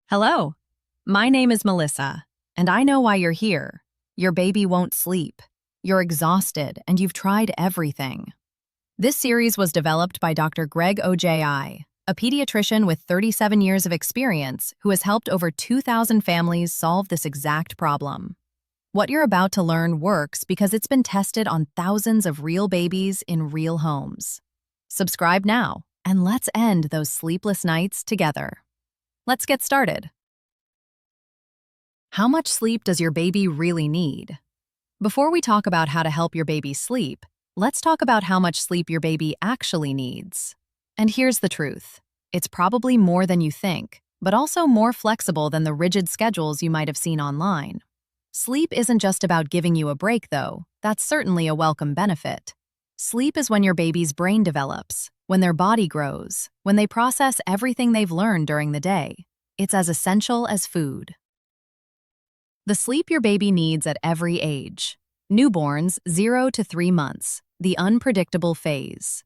Hello, my name is Melissa, and I know why you're here. Your baby won't sleep. You're exhausted, and you've tried everything. This series was developed by Dr. Greg Oji, a pediatrician with 37 years of experience who has helped over 2,000 families solve this exact problem. What you're about to learn works because it's been tested on thousands of real babies in real homes. Subscribe now, and let's end those sleepless nights together. Let's get started. How much sleep does your baby really need? Before we talk about how to help your baby sleep, let's talk about how much sleep your baby actually needs. And here's the truth. It's probably more than you think, but also more flexible than the rigid schedules you might have seen online. Sleep isn't just about giving you a break, though. That's certainly a welcome benefit. Sleep is when your baby's brain develops, when their body grows, when they process everything they've learned during the day. It's as essential as food. The sleep your baby needs at every age. Newborns 0 to 3 months, the unpredictable phase.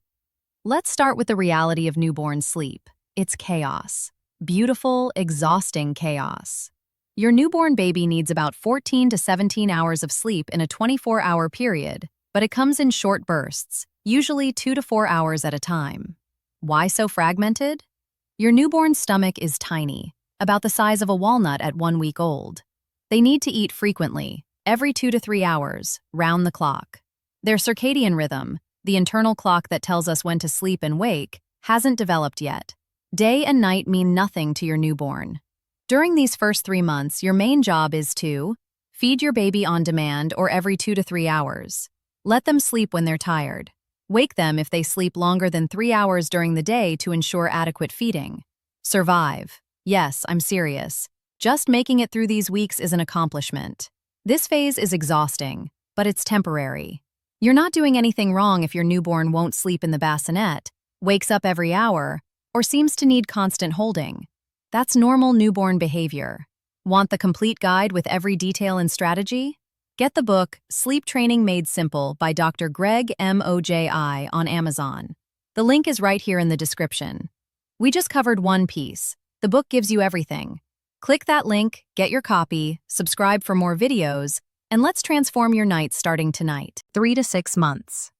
Let's start with the reality of newborn sleep. It's chaos. Beautiful, exhausting chaos. Your newborn baby needs about 14 to 17 hours of sleep in a 24-hour period, but it comes in short bursts, usually 2 to 4 hours at a time. Why so fragmented? Your newborn's stomach is tiny, about the size of a walnut at 1 week old. They need to eat frequently, every 2 to 3 hours, round the clock. Their circadian rhythm, the internal clock that tells us when to sleep and wake, hasn't developed yet. Day and night mean nothing to your newborn. During these first 3 months, your main job is to feed your baby on demand or every 2 to 3 hours. Let them sleep when they're tired. Wake them if they sleep longer than 3 hours during the day to ensure adequate feeding. Survive. Yes, I'm serious. Just making it through these weeks is an accomplishment. This phase is exhausting, but it's temporary. You're not doing anything wrong if your newborn won't sleep in the bassinet, wakes up every hour, or seems to need constant holding. That's normal newborn behavior. Want the complete guide with every detail and strategy? Get the book Sleep Training Made Simple by Dr. Greg Oji on Amazon. The link is right here in the description. We just covered one piece. The book gives you everything. Click that link, get your copy, subscribe for more videos, and let's transform your night starting tonight. 3 to 6 months.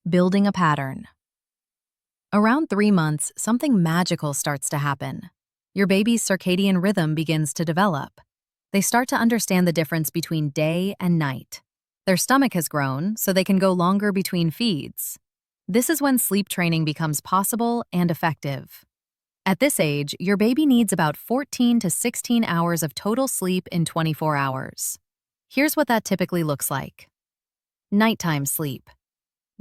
Building a pattern. Around 3 months, something magical starts to happen. Your baby's circadian rhythm begins to develop. They start to understand the difference between day and night. Their stomach has grown, so they can go longer between feeds. This is when sleep training becomes possible and effective. At this age, your baby needs about 14 to 16 hours of total sleep in 24 hours. Here's what that typically looks like. Nighttime sleep.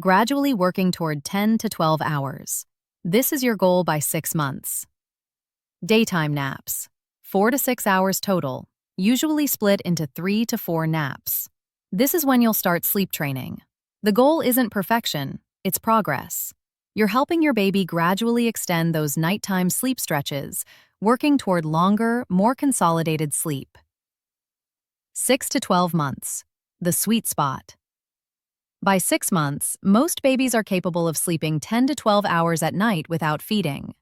Gradually working toward 10 to 12 hours. This is your goal by 6 months. Daytime naps. 4 to 6 hours total, usually split into 3 to 4 naps. This is when you'll start sleep training. The goal isn't perfection, it's progress. You're helping your baby gradually extend those nighttime sleep stretches, working toward longer, more consolidated sleep. 6 to 12 months, the sweet spot. By 6 months, most babies are capable of sleeping 10 to 12 hours at night without feeding.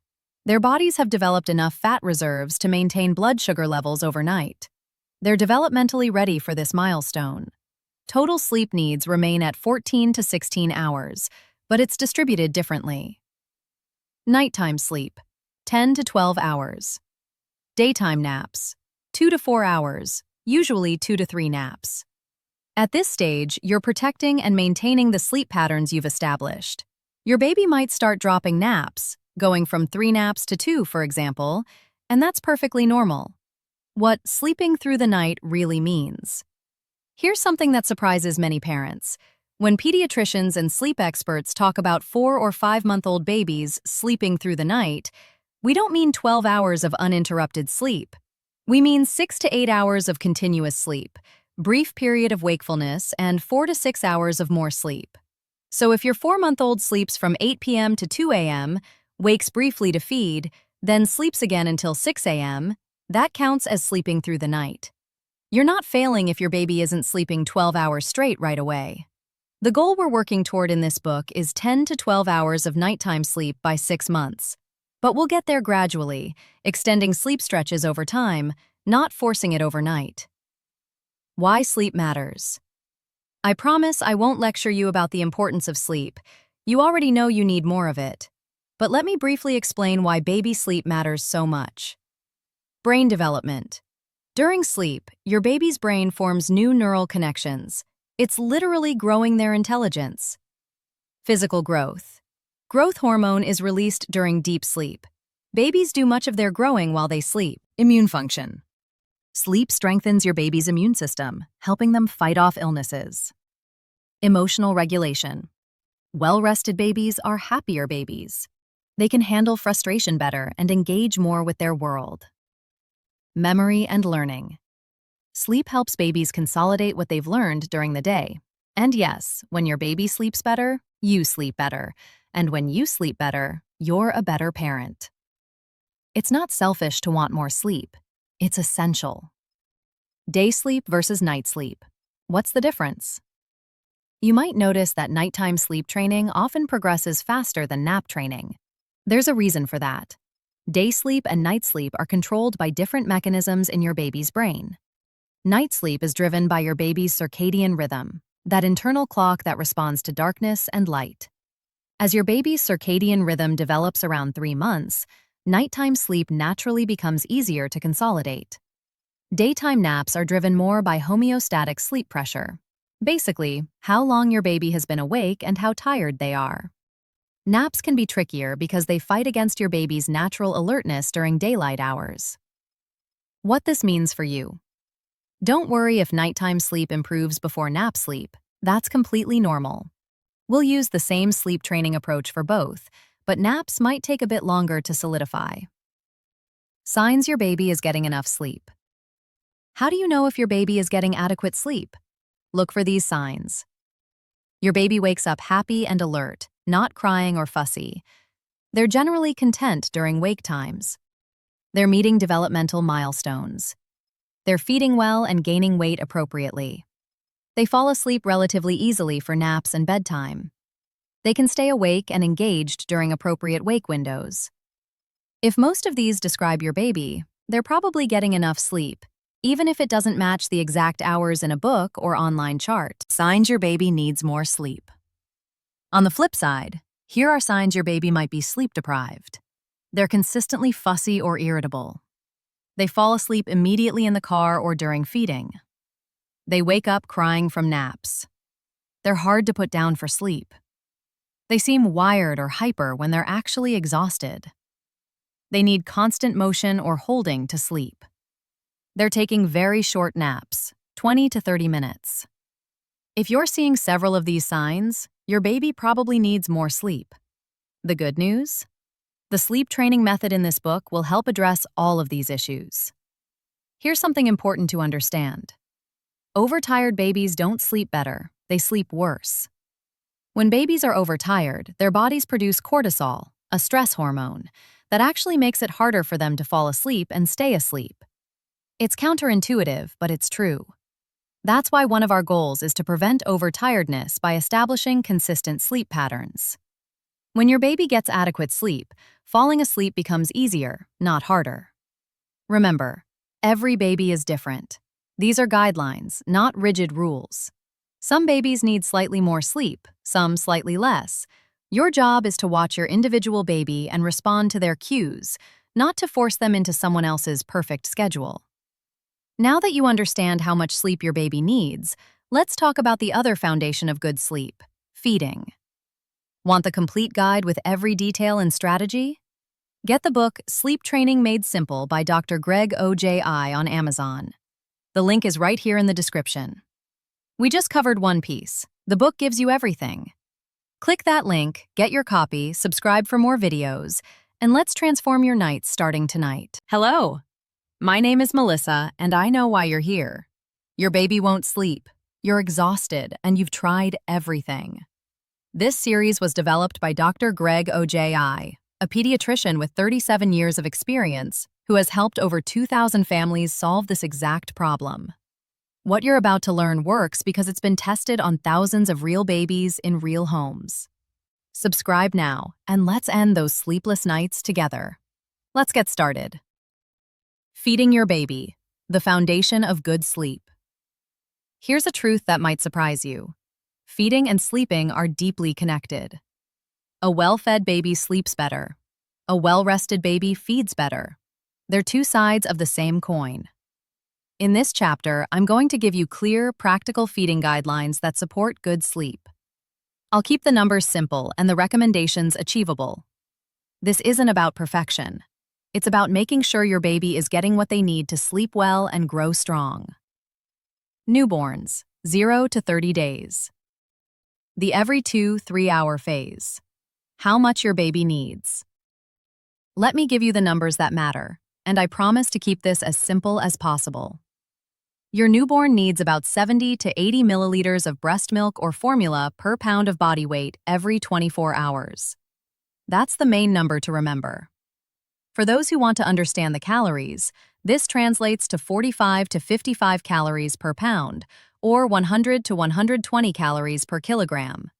Their bodies have developed enough fat reserves to maintain blood sugar levels overnight. They're developmentally ready for this milestone. Total sleep needs remain at 14 to 16 hours, but it's distributed differently. Nighttime sleep, 10 to 12 hours. Daytime naps, 2 to 4 hours, usually 2 to 3 naps. At this stage, you're protecting and maintaining the sleep patterns you've established. Your baby might start dropping naps, going from 3 naps to 2, for example, and that's perfectly normal. What sleeping through the night really means. Here's something that surprises many parents. When pediatricians and sleep experts talk about 4 or 5-month-old babies sleeping through the night, we don't mean 12 hours of uninterrupted sleep. We mean 6 to 8 hours of continuous sleep, brief period of wakefulness, and 4 to 6 hours of more sleep. So if your 4-month-old sleeps from 8 p.m. to 2 a.m., wakes briefly to feed, then sleeps again until 6 a.m., that counts as sleeping through the night. You're not failing if your baby isn't sleeping 12 hours straight right away. The goal we're working toward in this book is 10 to 12 hours of nighttime sleep by 6 months. But we'll get there gradually, extending sleep stretches over time, not forcing it overnight. Why sleep matters. I promise I won't lecture you about the importance of sleep. You already know you need more of it. But let me briefly explain why baby sleep matters so much. Brain development. During sleep, your baby's brain forms new neural connections. It's literally growing their intelligence. Physical growth. Growth hormone is released during deep sleep. Babies do much of their growing while they sleep. Immune function. Sleep strengthens your baby's immune system, helping them fight off illnesses. Emotional regulation. Well-rested babies are happier babies. They can handle frustration better and engage more with their world. Memory and learning. Sleep helps babies consolidate what they've learned during the day. And yes, when your baby sleeps better, you sleep better. And when you sleep better, you're a better parent. It's not selfish to want more sleep. It's essential. Day sleep versus night sleep. What's the difference? You might notice that nighttime sleep training often progresses faster than nap training. There's a reason for that. Day sleep and night sleep are controlled by different mechanisms in your baby's brain. Night sleep is driven by your baby's circadian rhythm, that internal clock that responds to darkness and light. As your baby's circadian rhythm develops around 3 months, nighttime sleep naturally becomes easier to consolidate. Daytime naps are driven more by homeostatic sleep pressure. Basically, how long your baby has been awake and how tired they are. Naps can be trickier because they fight against your baby's natural alertness during daylight hours. What this means for you. Don't worry if nighttime sleep improves before nap sleep. That's completely normal. We'll use the same sleep training approach for both, but naps might take a bit longer to solidify. Signs your baby is getting enough sleep. How do you know if your baby is getting adequate sleep? Look for these signs. Your baby wakes up happy and alert, not crying or fussy. They're generally content during wake times. They're meeting developmental milestones. They're feeding well and gaining weight appropriately. They fall asleep relatively easily for naps and bedtime. They can stay awake and engaged during appropriate wake windows. If most of these describe your baby, they're probably getting enough sleep, even if it doesn't match the exact hours in a book or online chart. Signs your baby needs more sleep. On the flip side, here are signs your baby might be sleep-deprived. They're consistently fussy or irritable. They fall asleep immediately in the car or during feeding. They wake up crying from naps. They're hard to put down for sleep. They seem wired or hyper when they're actually exhausted. They need constant motion or holding to sleep. They're taking very short naps, 20 to 30 minutes. If you're seeing several of these signs, your baby probably needs more sleep. The good news? The sleep training method in this book will help address all of these issues. Here's something important to understand. Overtired babies don't sleep better, they sleep worse. When babies are overtired, their bodies produce cortisol, a stress hormone, that actually makes it harder for them to fall asleep and stay asleep. It's counterintuitive, but it's true. That's why one of our goals is to prevent overtiredness by establishing consistent sleep patterns. When your baby gets adequate sleep, falling asleep becomes easier, not harder. Remember, every baby is different. These are guidelines, not rigid rules. Some babies need slightly more sleep, some slightly less. Your job is to watch your individual baby and respond to their cues, not to force them into someone else's perfect schedule. Now that you understand how much sleep your baby needs, let's talk about the other foundation of good sleep, feeding. Want the complete guide with every detail and strategy? Get the book Sleep Training Made Simple by Dr. Greg O.J.I. on Amazon. The link is right here in the description. We just covered one piece. The book gives you everything. Click that link, get your copy, subscribe for more videos, and let's transform your nights starting tonight. Hello! My name is Melissa, and I know why you're here. Your baby won't sleep. You're exhausted, and you've tried everything. This series was developed by Dr. Greg O.J.I., a pediatrician with 37 years of experience who has helped over 2,000 families solve this exact problem. What you're about to learn works because it's been tested on thousands of real babies in real homes. Subscribe now, and let's end those sleepless nights together. Let's get started. Feeding your baby, the foundation of good sleep. Here's a truth that might surprise you. Feeding and sleeping are deeply connected. A well-fed baby sleeps better. A well-rested baby feeds better. They're two sides of the same coin. In this chapter, I'm going to give you clear, practical feeding guidelines that support good sleep. I'll keep the numbers simple and the recommendations achievable. This isn't about perfection. It's about making sure your baby is getting what they need to sleep well and grow strong. Newborns, 0 to 30 days. The every 2-3 hour phase. How much your baby needs. Let me give you the numbers that matter, and I promise to keep this as simple as possible. Your newborn needs about 70 to 80 milliliters of breast milk or formula per pound of body weight every 24 hours. That's the main number to remember. For those who want to understand the calories, this translates to 45 to 55 calories per pound, or 100 to 120 calories per kilogram.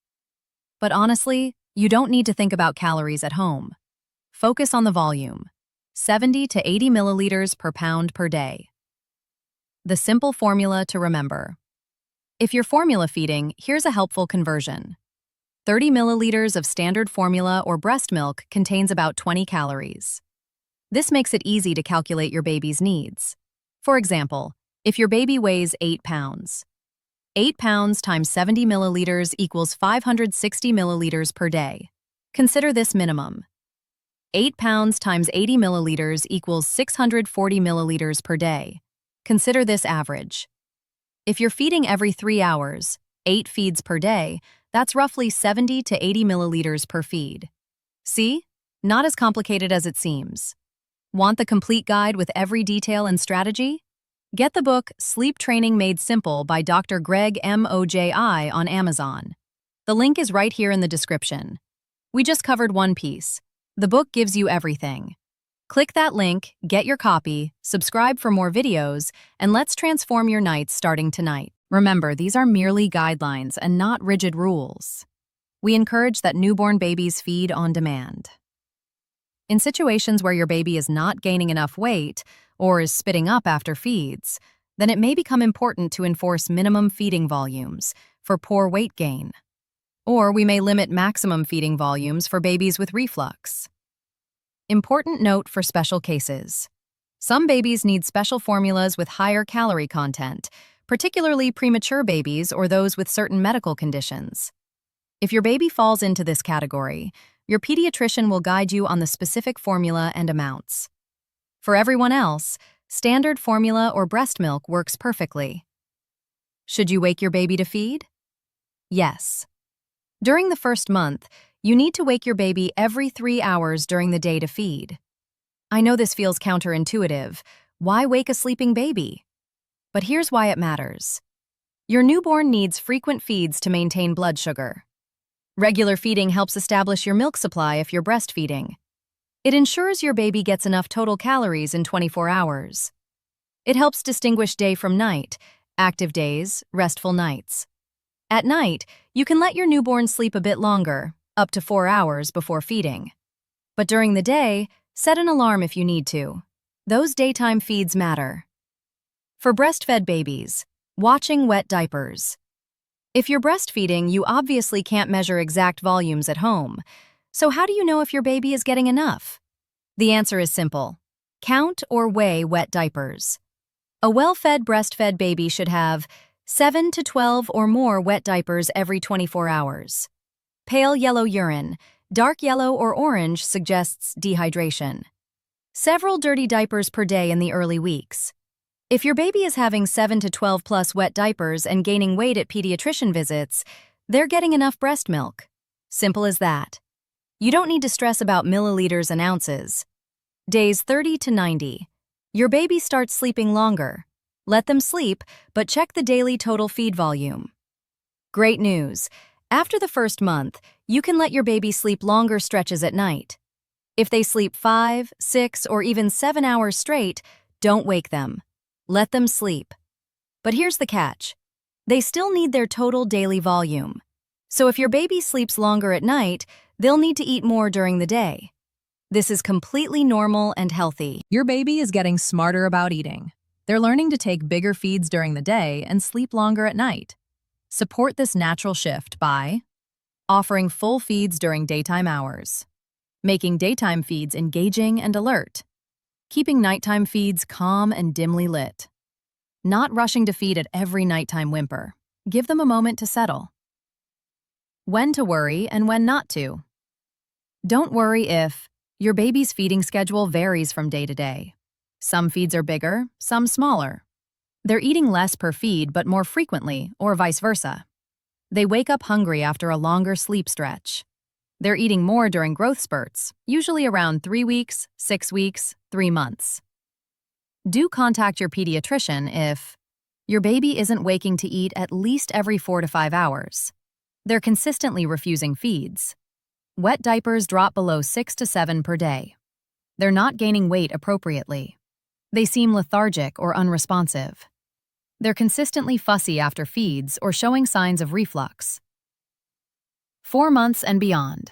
But honestly, you don't need to think about calories at home. Focus on the volume, 70 to 80 milliliters per pound per day. The simple formula to remember. If you're formula feeding, here's a helpful conversion. 30 milliliters of standard formula or breast milk contains about 20 calories. This makes it easy to calculate your baby's needs. For example, if your baby weighs 8 pounds, 8 pounds times 70 milliliters equals 560 milliliters per day. Consider this minimum. 8 pounds times 80 milliliters equals 640 milliliters per day. Consider this average. If you're feeding every 3 hours, 8 feeds per day, that's roughly 70 to 80 milliliters per feed. See? Not as complicated as it seems. Want the complete guide with every detail and strategy? Get the book Sleep Training Made Simple by Dr. Greg Moji on Amazon. The link is right here in the description. We just covered one piece. The book gives you everything. Click that link, get your copy, subscribe for more videos, and let's transform your nights starting tonight. Remember, these are merely guidelines and not rigid rules. We encourage that newborn babies feed on demand. In situations where your baby is not gaining enough weight or is spitting up after feeds, then it may become important to enforce minimum feeding volumes for poor weight gain. Or we may limit maximum feeding volumes for babies with reflux. Important note for special cases. Some babies need special formulas with higher calorie content, particularly premature babies or those with certain medical conditions. If your baby falls into this category, your pediatrician will guide you on the specific formula and amounts. For everyone else, standard formula or breast milk works perfectly. Should you wake your baby to feed? Yes. During the first month, you need to wake your baby every 3 hours during the day to feed. I know this feels counterintuitive. Why wake a sleeping baby? But here's why it matters. Your newborn needs frequent feeds to maintain blood sugar. Regular feeding helps establish your milk supply if you're breastfeeding. It ensures your baby gets enough total calories in 24 hours. It helps distinguish day from night, active days, restful nights. At night, you can let your newborn sleep a bit longer, up to 4 hours before feeding. But during the day, set an alarm if you need to. Those daytime feeds matter. For breastfed babies, watching wet diapers. If you're breastfeeding, you obviously can't measure exact volumes at home. So how do you know if your baby is getting enough? The answer is simple. Count or weigh wet diapers. A well-fed breastfed baby should have 7 to 12 or more wet diapers every 24 hours. Pale yellow urine, dark yellow or orange suggests dehydration. Several dirty diapers per day in the early weeks. If your baby is having 7 to 12 plus wet diapers and gaining weight at pediatrician visits, they're getting enough breast milk. Simple as that. You don't need to stress about milliliters and ounces. Days 30 to 90. Your baby starts sleeping longer. Let them sleep, but check the daily total feed volume. Great news. After the first month, you can let your baby sleep longer stretches at night. If they sleep 5, 6, or even 7 hours straight, don't wake them. Let them sleep. But here's the catch. They still need their total daily volume. So if your baby sleeps longer at night, They'll need to eat more during the day. This is completely normal and healthy. Your baby is getting smarter about eating. They're learning to take bigger feeds during the day and sleep longer at night. Support this natural shift by offering full feeds during daytime hours, making daytime feeds engaging and alert, keeping nighttime feeds calm and dimly lit, not rushing to feed at every nighttime whimper. Give them a moment to settle. When to worry and when not to. Don't worry if your baby's feeding schedule varies from day to day. Some feeds are bigger, some smaller. They're eating less per feed but more frequently, or vice versa. They wake up hungry after a longer sleep stretch. They're eating more during growth spurts, usually around 3 weeks, 6 weeks, 3 months. Do contact your pediatrician if your baby isn't waking to eat at least every 4 to 5 hours. They're consistently refusing feeds. Wet diapers drop below 6 to 7 per day. They're not gaining weight appropriately. They seem lethargic or unresponsive. They're consistently fussy after feeds or showing signs of reflux. 4 months and beyond.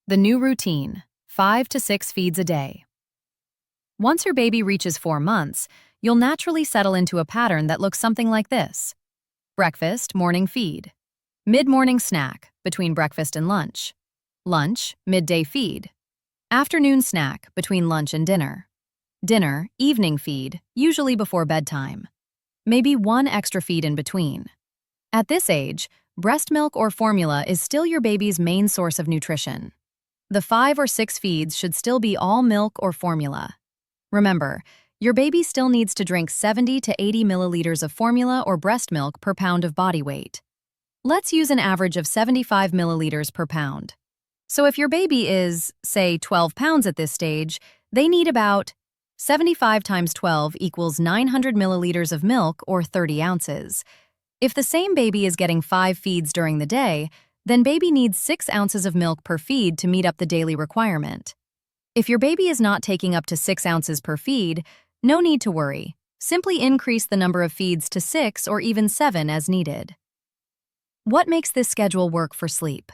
The new routine, 5 to 6 feeds a day. Once your baby reaches 4 months, you'll naturally settle into a pattern that looks something like this. Breakfast, morning feed. Mid-morning snack, between breakfast and lunch. Lunch, midday feed. Afternoon snack, between lunch and dinner. Dinner, evening feed, usually before bedtime. Maybe one extra feed in between. At this age, breast milk or formula is still your baby's main source of nutrition. The 5 or 6 feeds should still be all milk or formula. Remember, your baby still needs to drink 70 to 80 milliliters of formula or breast milk per pound of body weight. Let's use an average of 75 milliliters per pound. So if your baby is, say, 12 pounds at this stage, they need about 75 times 12 equals 900 milliliters of milk or 30 ounces. If the same baby is getting 5 feeds during the day, then baby needs 6 ounces of milk per feed to meet up the daily requirement. If your baby is not taking up to 6 ounces per feed, no need to worry. Simply increase the number of feeds to 6 or even 7 as needed. What makes this schedule work for sleep?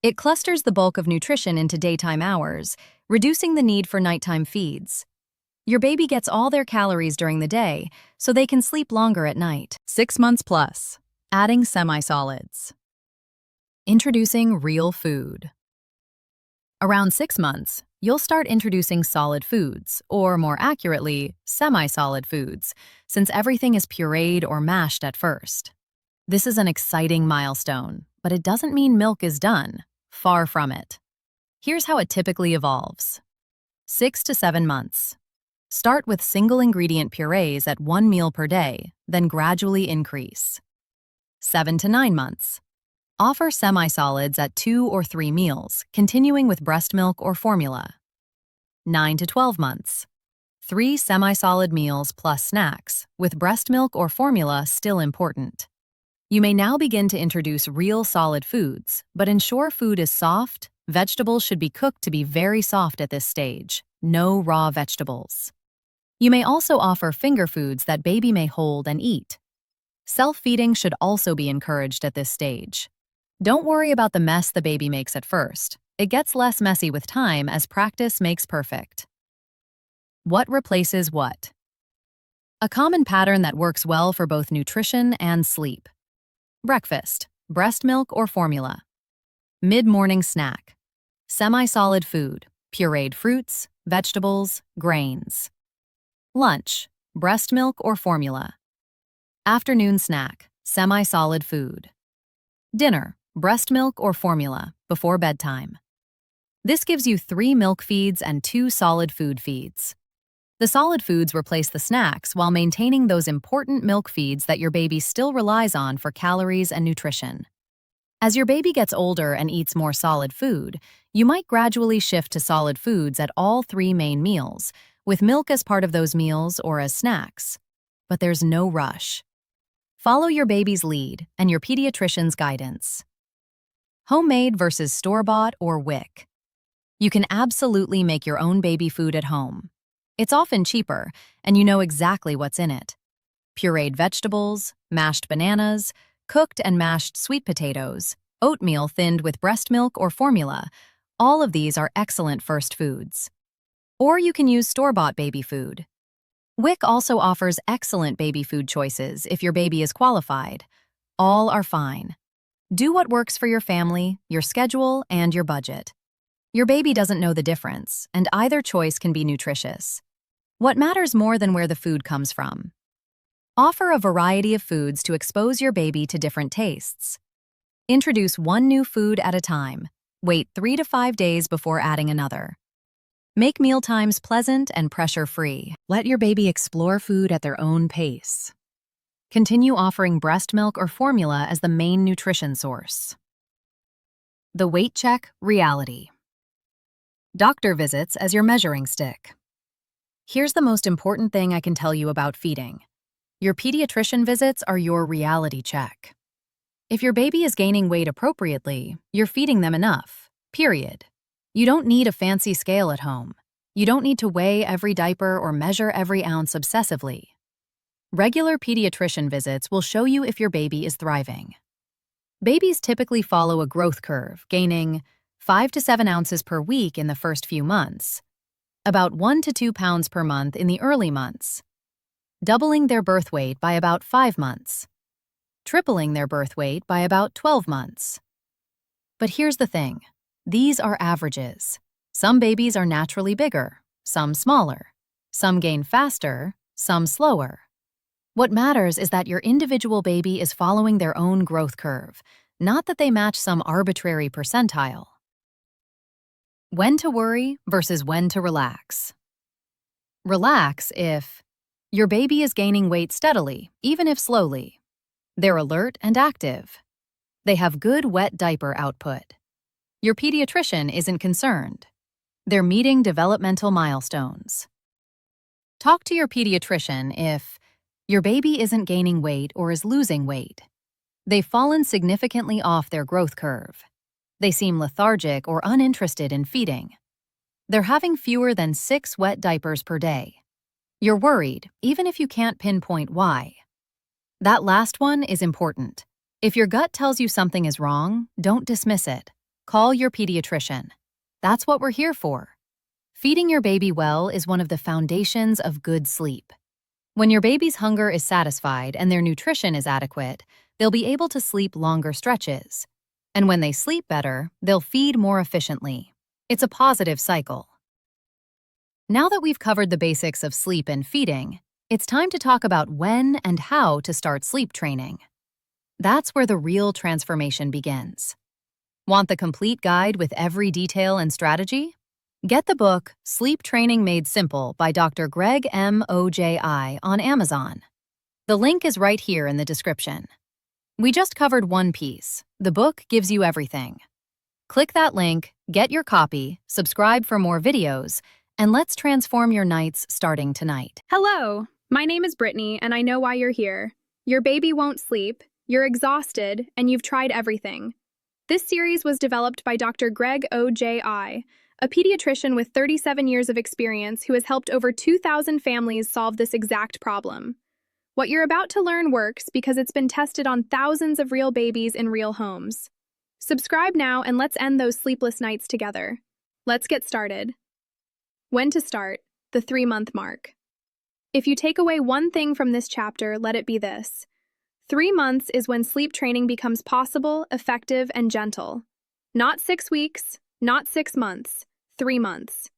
It clusters the bulk of nutrition into daytime hours, reducing the need for nighttime feeds. Your baby gets all their calories during the day, so they can sleep longer at night. 6 months plus. Adding semi-solids. Introducing real food. Around 6 months, you'll start introducing solid foods, or more accurately, semi-solid foods, since everything is pureed or mashed at first. This is an exciting milestone, but it doesn't mean milk is done. Far from it. Here's how it typically evolves. 6 to 7 months. Start with single-ingredient purees at 1 meal per day, then gradually increase. 7 to 9 months. Offer semi-solids at 2 or 3 meals, continuing with breast milk or formula. 9 to 12 months. 3 semi-solid meals plus snacks, with breast milk or formula still important. You may now begin to introduce real solid foods, but ensure food is soft. Vegetables should be cooked to be very soft at this stage. No raw vegetables. You may also offer finger foods that baby may hold and eat. Self-feeding should also be encouraged at this stage. Don't worry about the mess the baby makes at first. It gets less messy with time as practice makes perfect. What replaces what? A common pattern that works well for both nutrition and sleep. Breakfast, breast milk or formula. Mid-morning snack. Semi-solid food, pureed fruits, vegetables, grains. Lunch, breast milk or formula. Afternoon snack, semi-solid food. Dinner, breast milk or formula, before bedtime. This gives you 3 milk feeds and 2 solid food feeds. The solid foods replace the snacks while maintaining those important milk feeds that your baby still relies on for calories and nutrition. As your baby gets older and eats more solid food, you might gradually shift to solid foods at all 3 main meals, with milk as part of those meals or as snacks. But there's no rush. Follow your baby's lead and your pediatrician's guidance. Homemade versus store-bought or WIC. You can absolutely make your own baby food at home. It's often cheaper, and you know exactly what's in it. Pureed vegetables, mashed bananas, cooked and mashed sweet potatoes, oatmeal thinned with breast milk or formula. All of these are excellent first foods. Or you can use store-bought baby food. WIC also offers excellent baby food choices if your baby is qualified. All are fine. Do what works for your family, your schedule, and your budget. Your baby doesn't know the difference, and either choice can be nutritious. What matters more than where the food comes from? Offer a variety of foods to expose your baby to different tastes. Introduce one new food at a time. Wait 3 to 5 days before adding another. Make mealtimes pleasant and pressure-free. Let your baby explore food at their own pace. Continue offering breast milk or formula as the main nutrition source. The weight check reality. Doctor visits as your measuring stick. Here's the most important thing I can tell you about feeding. Your pediatrician visits are your reality check. If your baby is gaining weight appropriately, you're feeding them enough, period. You don't need a fancy scale at home. You don't need to weigh every diaper or measure every ounce obsessively. Regular pediatrician visits will show you if your baby is thriving. Babies typically follow a growth curve, gaining 5 to 7 ounces per week in the first few months, about 1 to 2 pounds per month in the early months, doubling their birth weight by about 5 months, tripling their birth weight by about 12 months. But here's the thing. These are averages. Some babies are naturally bigger, some smaller. Some gain faster, some slower. What matters is that your individual baby is following their own growth curve, not that they match some arbitrary percentile. When to worry versus when to relax. Relax if your baby is gaining weight steadily, even if slowly. They're alert and active. They have good wet diaper output. Your pediatrician isn't concerned. They're meeting developmental milestones. Talk to your pediatrician if your baby isn't gaining weight or is losing weight. They've fallen significantly off their growth curve. They seem lethargic or uninterested in feeding. They're having fewer than 6 wet diapers per day. You're worried, even if you can't pinpoint why. That last one is important. If your gut tells you something is wrong, don't dismiss it. Call your pediatrician. That's what we're here for. Feeding your baby well is one of the foundations of good sleep. When your baby's hunger is satisfied and their nutrition is adequate, they'll be able to sleep longer stretches. And when they sleep better, they'll feed more efficiently. It's a positive cycle. Now that we've covered the basics of sleep and feeding, it's time to talk about when and how to start sleep training. That's where the real transformation begins. Want the complete guide with every detail and strategy? Get the book Sleep Training Made Simple by Dr. Greg M. Oji on Amazon. The link is right here in the description. We just covered one piece. The book gives you everything. Click that link, get your copy, subscribe for more videos, and let's transform your nights starting tonight. Hello, my name is Brittany, and I know why you're here. Your baby won't sleep, you're exhausted, and you've tried everything. This series was developed by Dr. Greg Oji, a pediatrician with 37 years of experience who has helped over 2,000 families solve this exact problem. What you're about to learn works because it's been tested on thousands of real babies in real homes. Subscribe now and let's end those sleepless nights together. Let's get started. When to start, the 3-month mark. If you take away one thing from this chapter, let it be this. 3 months is when sleep training becomes possible, effective, and gentle. Not 6 weeks, not 6 months, 3 months.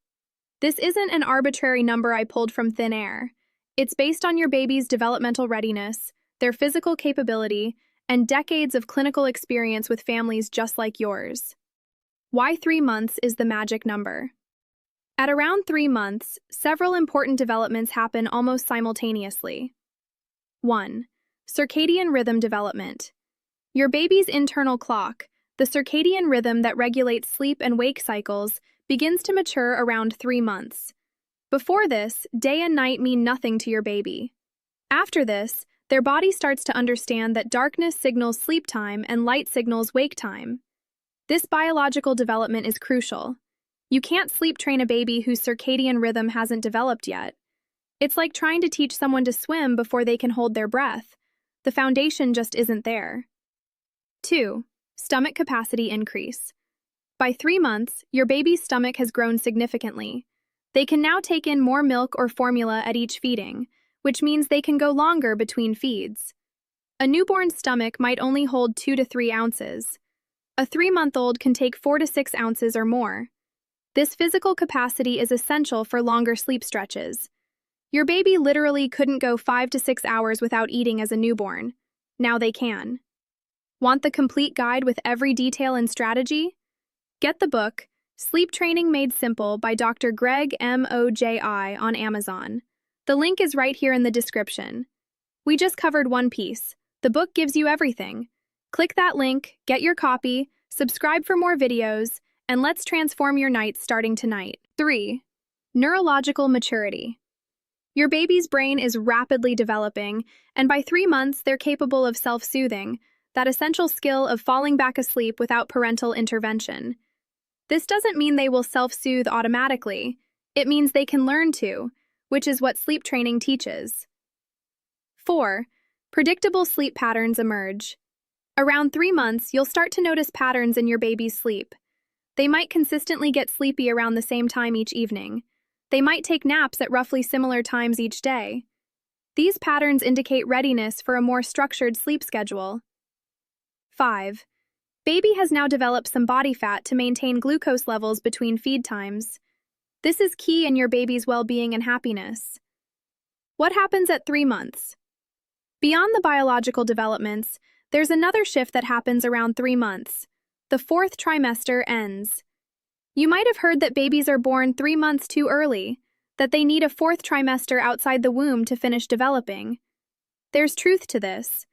This isn't an arbitrary number I pulled from thin air. It's based on your baby's developmental readiness, their physical capability, and decades of clinical experience with families just like yours. Why 3 months is the magic number? At around 3 months, several important developments happen almost simultaneously. 1. Circadian rhythm development. Your baby's internal clock, the circadian rhythm that regulates sleep and wake cycles, begins to mature around 3 months. Before this, day and night mean nothing to your baby. After this, their body starts to understand that darkness signals sleep time and light signals wake time. This biological development is crucial. You can't sleep train a baby whose circadian rhythm hasn't developed yet. It's like trying to teach someone to swim before they can hold their breath. The foundation just isn't there. 2. Stomach capacity increase. By 3 months, your baby's stomach has grown significantly. They can now take in more milk or formula at each feeding, which means they can go longer between feeds. A newborn's stomach might only hold 2 to 3 ounces. A 3-month-old can take 4 to 6 ounces or more. This physical capacity is essential for longer sleep stretches. Your baby literally couldn't go 5 to 6 hours without eating as a newborn. Now they can. Want the complete guide with every detail and strategy? Get the book, Sleep Training Made Simple by Dr. Greg Moji on Amazon. The link is right here in the description. We just covered one piece. The book gives you everything. Click that link, get your copy, subscribe for more videos, and let's transform your nights starting tonight. 3. Neurological maturity. Your baby's brain is rapidly developing, and by 3 months, they're capable of self-soothing, that essential skill of falling back asleep without parental intervention. This doesn't mean they will self-soothe automatically. It means they can learn to, which is what sleep training teaches. 4. Predictable sleep patterns emerge. Around 3 months, you'll start to notice patterns in your baby's sleep. They might consistently get sleepy around the same time each evening. They might take naps at roughly similar times each day. These patterns indicate readiness for a more structured sleep schedule. 5. Baby has now developed some body fat to maintain glucose levels between feed times. This is key in your baby's well-being and happiness. What happens at 3 months? Beyond the biological developments, there's another shift that happens around 3 months. The 4th trimester ends. You might have heard that babies are born 3 months too early, that they need a 4th trimester outside the womb to finish developing. There's truth to this.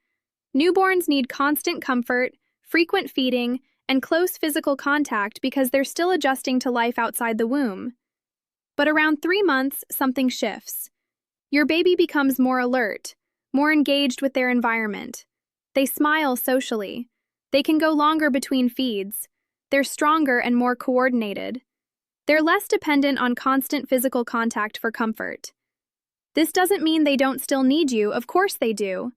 Newborns need constant comfort, frequent feeding, and close physical contact because they're still adjusting to life outside the womb. But around 3 months, something shifts. Your baby becomes more alert, more engaged with their environment. They smile socially. They can go longer between feeds. They're stronger and more coordinated. They're less dependent on constant physical contact for comfort. This doesn't mean they don't still need you, of course they do.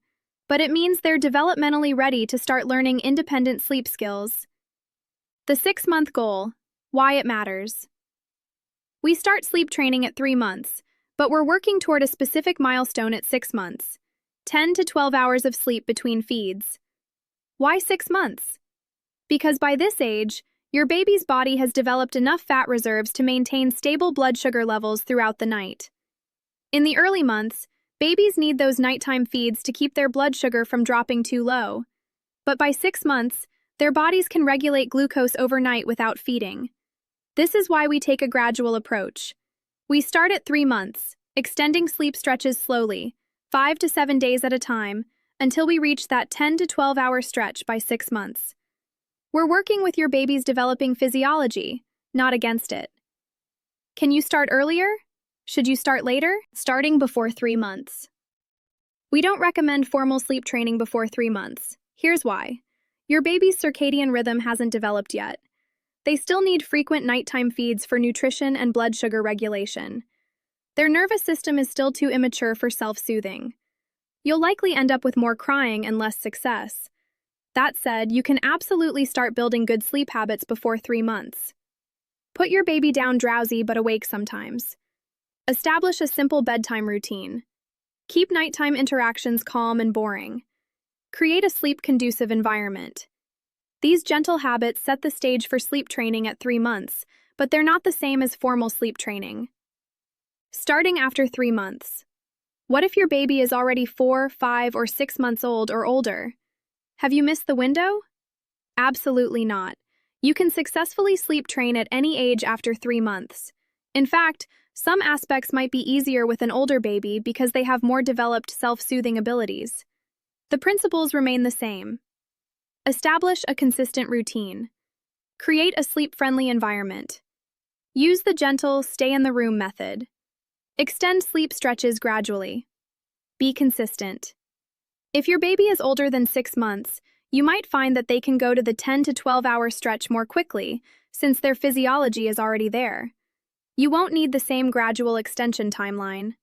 But it means they're developmentally ready to start learning independent sleep skills. The 6-month goal, why it matters. We start sleep training at 3 months, but we're working toward a specific milestone at 6 months, 10 to 12 hours of sleep between feeds. Why 6 months? Because by this age, your baby's body has developed enough fat reserves to maintain stable blood sugar levels throughout the night. In the early months, babies need those nighttime feeds to keep their blood sugar from dropping too low. But by 6 months, their bodies can regulate glucose overnight without feeding. This is why we take a gradual approach. We start at 3 months, extending sleep stretches slowly, 5 to 7 days at a time, until we reach that 10 to 12-hour stretch by 6 months. We're working with your baby's developing physiology, not against it. Can you start earlier? Should you start later? Starting before 3 months. We don't recommend formal sleep training before 3 months. Here's why. Your baby's circadian rhythm hasn't developed yet. They still need frequent nighttime feeds for nutrition and blood sugar regulation. Their nervous system is still too immature for self-soothing. You'll likely end up with more crying and less success. That said, you can absolutely start building good sleep habits before 3 months. Put your baby down drowsy but awake sometimes. Establish a simple bedtime routine. Keep nighttime interactions calm and boring. Create a sleep-conducive environment. These gentle habits set the stage for sleep training at 3 months, but they're not the same as formal sleep training. Starting after 3 months. What if your baby is already 4, 5, or 6 months old or older? Have you missed the window? Absolutely not. You can successfully sleep train at any age after 3 months. In fact, some aspects might be easier with an older baby because they have more developed self-soothing abilities. The principles remain the same. Establish a consistent routine. Create a sleep-friendly environment. Use the gentle stay-in-the-room method. Extend sleep stretches gradually. Be consistent. If your baby is older than 6 months, you might find that they can go to the 10 to 12-hour stretch more quickly, since their physiology is already there. You won't need the same gradual extension timeline.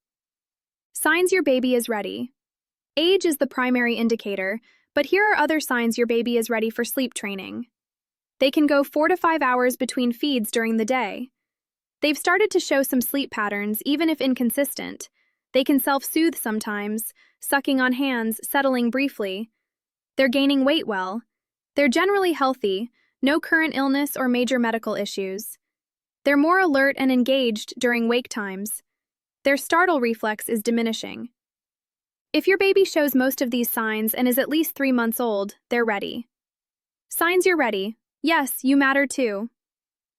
Signs your baby is ready. Age is the primary indicator, But here are other signs your baby is ready for sleep training. They can go 4 to 5 hours between feeds during the day. They've started to show some sleep patterns, even if inconsistent. They can self-soothe sometimes, sucking on hands, settling briefly. They're gaining weight well. They're generally healthy, no current illness or major medical issues. They're more alert and engaged during wake times. Their startle reflex is diminishing. If your baby shows most of these signs and is at least 3 months old, they're ready. Signs you're ready. Yes, you matter too.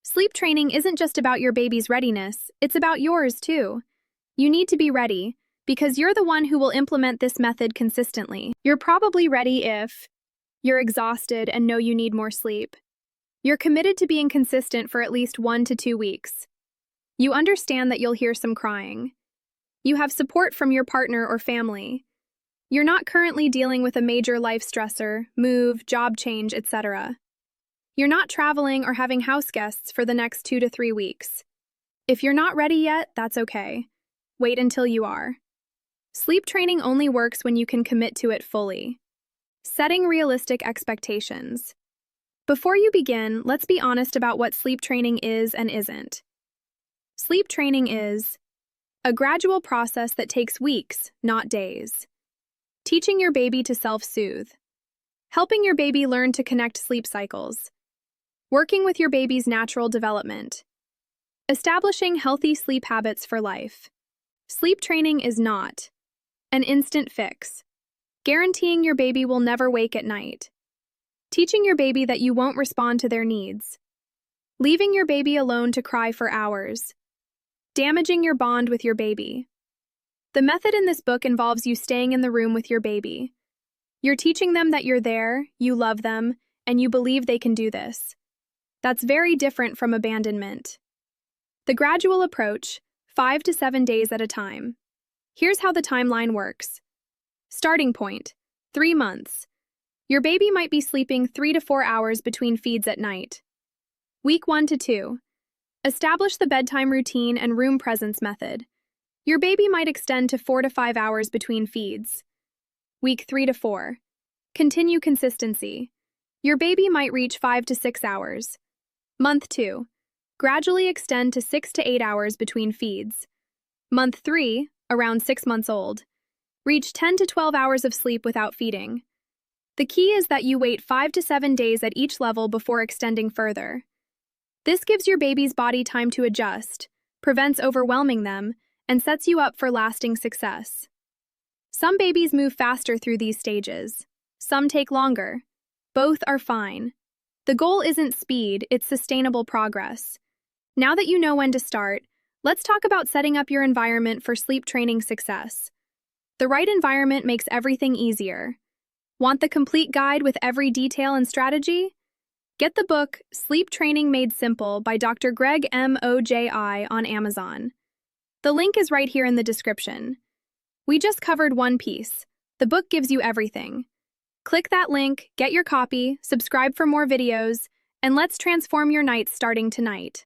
Sleep training isn't just about your baby's readiness, it's about yours too. You need to be ready, because you're the one who will implement this method consistently. You're probably ready if you're exhausted and know you need more sleep. You're committed to being consistent for at least 1 to 2 weeks. You understand that you'll hear some crying. You have support from your partner or family. You're not currently dealing with a major life stressor, move, job change, etc. You're not traveling or having house guests for the next 2 to 3 weeks. If you're not ready yet, that's okay. Wait until you are. Sleep training only works when you can commit to it fully. Setting realistic expectations. Before you begin, let's be honest about what sleep training is and isn't. Sleep training is a gradual process that takes weeks, not days. Teaching your baby to self-soothe. Helping your baby learn to connect sleep cycles. Working with your baby's natural development. Establishing healthy sleep habits for life. Sleep training is not an instant fix. Guaranteeing your baby will never wake at night. Teaching your baby that you won't respond to their needs. Leaving your baby alone to cry for hours. Damaging your bond with your baby. The method in this book involves you staying in the room with your baby. You're teaching them that you're there, you love them, and you believe they can do this. That's very different from abandonment. The gradual approach, 5 to 7 days at a time. Here's how the timeline works. Starting point, 3 months. Your baby might be sleeping 3 to 4 hours between feeds at night. Week 1 to 2. Establish the bedtime routine and room presence method. Your baby might extend to 4 to 5 hours between feeds. Week 3 to 4. Continue consistency. Your baby might reach 5 to 6 hours. Month 2. Gradually extend to 6 to 8 hours between feeds. Month 3, around 6 months old. Reach 10 to 12 hours of sleep without feeding. The key is that you wait 5 to 7 days at each level before extending further. This gives your baby's body time to adjust, prevents overwhelming them, and sets you up for lasting success. Some babies move faster through these stages. Some take longer. Both are fine. The goal isn't speed, it's sustainable progress. Now that you know when to start, let's talk about setting up your environment for sleep training success. The right environment makes everything easier. Want the complete guide with every detail and strategy? Get the book Sleep Training Made Simple by Dr. Greg Moji on Amazon. The link is right here in the description. We just covered one piece. The book gives you everything. Click that link, get your copy, subscribe for more videos, and let's transform your nights starting tonight.